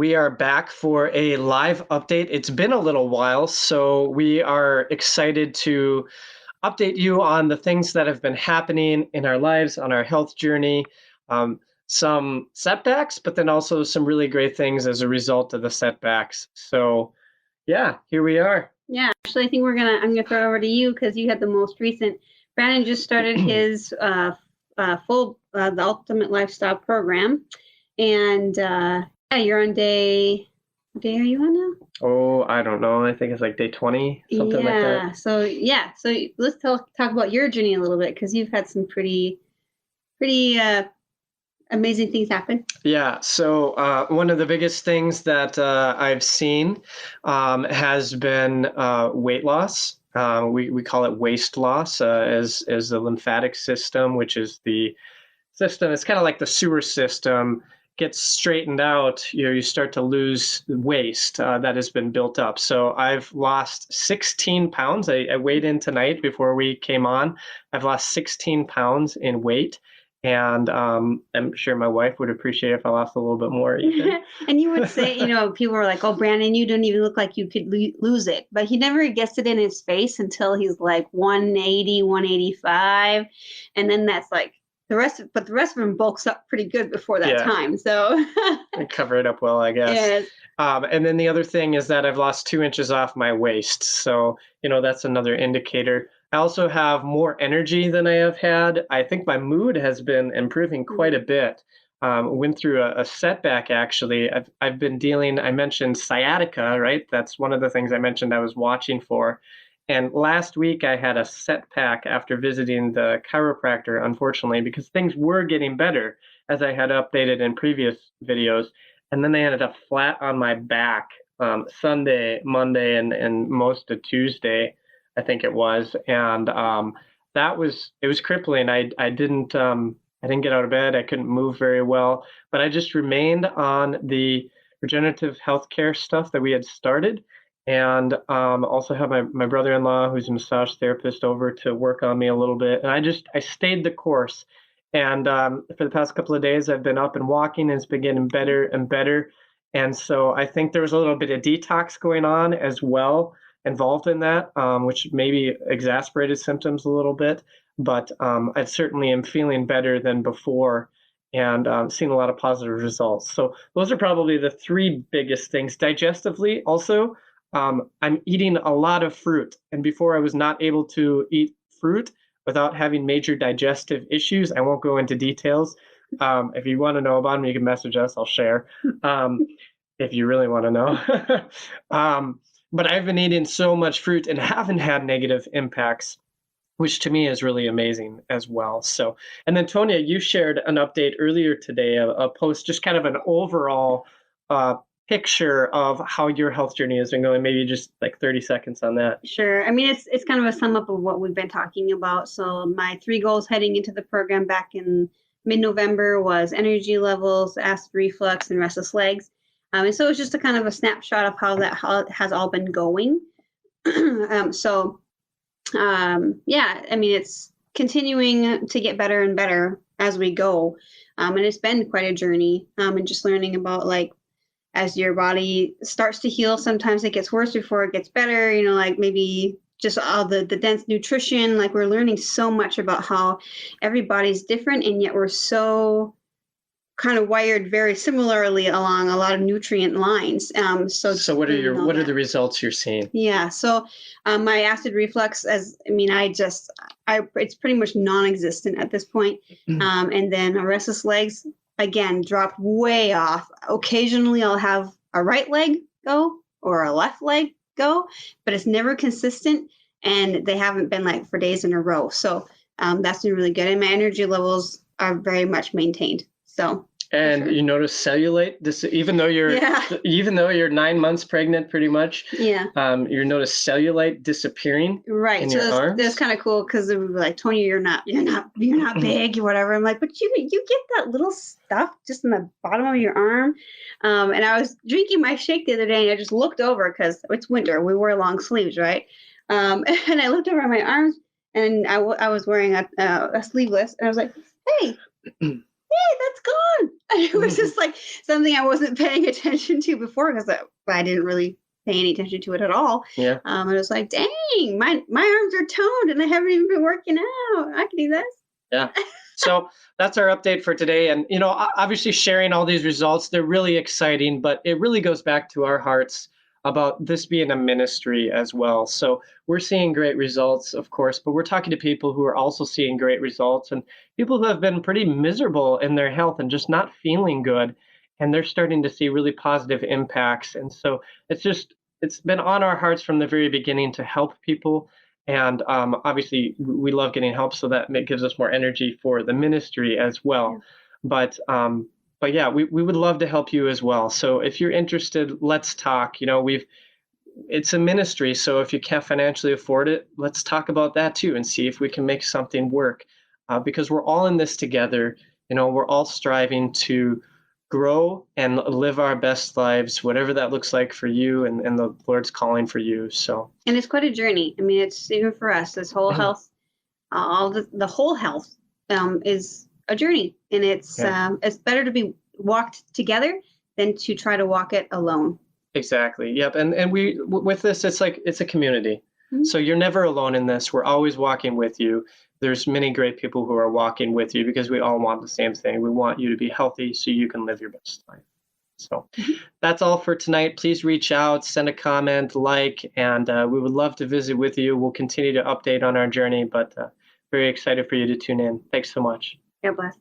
we are back for a live update. It's been a little while, so we are excited to update you on the things that have been happening in our lives, on our health journey, um, some setbacks, but then also some really great things as a result of the setbacks. So, yeah, here we are. Yeah, actually, I think I'm gonna throw it over to you because you had the most recent. Brandon just started his the Ultimate Lifestyle program, and yeah, you're on day. What day are you on now? Oh, I don't know. I think it's like day 20, something like that. So let's talk about your journey a little bit because you've had some pretty amazing things happen. Yeah, so one of the biggest things that I've seen has been weight loss. We call it waist loss as the lymphatic system, which is the system. It's kind of like the sewer system gets straightened out. You start to lose waste that has been built up. So I've lost 16 pounds. I weighed in tonight before we came on. I've lost 16 pounds in weight. And I'm sure my wife would appreciate if I lost a little bit more. And you would say, people were like, "Oh, Brandon, you don't even look like you could lose it." But he never gets it in his face until he's like 180, 185. And then that's like the rest of him bulks up pretty good before that time. So I cover it up well, I guess. Yes. And then the other thing is that I've lost 2 inches off my waist. So, that's another indicator. I also have more energy than I have had. I think my mood has been improving quite a bit. Went through a setback, actually. I've been dealing, I mentioned sciatica, right? That's one of the things I mentioned I was watching for. And last week I had a setback after visiting the chiropractor, unfortunately, because things were getting better as I had updated in previous videos. And then they ended up flat on my back Sunday, Monday, and most of Tuesday, I think it was. And it was crippling. I didn't get out of bed. I couldn't move very well, but I just remained on the regenerative healthcare stuff that we had started. And also have my brother-in-law, who's a massage therapist, over to work on me a little bit. And I stayed the course. And for the past couple of days, I've been up and walking, and it's been getting better and better. And so I think there was a little bit of detox going on as well involved in that, which maybe exacerbated symptoms a little bit. But I certainly am feeling better than before and seeing a lot of positive results. So those are probably the 3 biggest things. Digestively, also, I'm eating a lot of fruit. And before I was not able to eat fruit without having major digestive issues. I won't go into details. If you want to know about them, you can message us. I'll share if you really want to know. But I've been eating so much fruit and haven't had negative impacts, which to me is really amazing as well. So, and then Tonya, you shared an update earlier today, a post, just kind of an overall picture of how your health journey has been going. Maybe just like 30 seconds on that. Sure. I mean, it's kind of a sum up of what we've been talking about. So my 3 goals heading into the program back in mid-November was energy levels, acid reflux, and restless legs. And so it's just a kind of a snapshot of how it has all been going. Yeah, I mean, it's continuing to get better and better as we go. And it's been quite a journey. And just learning about as your body starts to heal, sometimes it gets worse before it gets better, like maybe just all the dense nutrition. Like we're learning so much about how everybody's different, and yet we're so kind of wired very similarly along a lot of nutrient lines. So what are the results you're seeing? Yeah. So my acid reflux, it's pretty much non-existent at this point. And then restless legs, again, dropped way off. Occasionally I'll have a right leg go or a left leg go, but it's never consistent, and they haven't been for days in a row. So that's been really good. And my energy levels are very much maintained. So. And sure. You notice cellulite, even though you're 9 months pregnant, pretty much. Yeah. You notice cellulite disappearing. Right. In so your arms. That's kind of cool because they were like, Tony, you're not big or whatever. I'm like, but you get that little stuff just in the bottom of your arm. And I was drinking my shake the other day, and I just looked over because it's winter. We wear long sleeves, right? And I looked over at my arms, and I was wearing a sleeveless, and I was like, hey. hey, that's gone. And it was just like something I wasn't paying attention to before because I didn't really pay any attention to it at all. Yeah. And it was like, dang, my arms are toned and I haven't even been working out. I can do this. Yeah. So that's our update for today. And, obviously sharing all these results, they're really exciting, but it really goes back to our hearts about this being a ministry as well. So we're seeing great results, of course, but we're talking to people who are also seeing great results and people who have been pretty miserable in their health and just not feeling good. And they're starting to see really positive impacts. And so it's been on our hearts from the very beginning to help people. And obviously, we love getting help, so that gives us more energy for the ministry as well. But yeah, we would love to help you as well. So if you're interested, let's talk. It's a ministry, so if you can't financially afford it, let's talk about that too and see if we can make something work. Because we're all in this together. We're all striving to grow and live our best lives, whatever that looks like for you and the Lord's calling for you. So, and it's quite a journey. I mean, it's even for us, this whole health, all the whole health is a journey, and it's better to be walked together than to try to walk it alone. Exactly. Yep. And we, with this, it's like, it's a community. So you're never alone in this. We're always walking with you. There's many great people who are walking with you because we all want the same thing. We want you to be healthy so you can live your best life. So that's all for tonight. Please reach out, send a comment, and we would love to visit with you. We'll continue to update on our journey, but very excited for you to tune in. Thanks so much. God bless.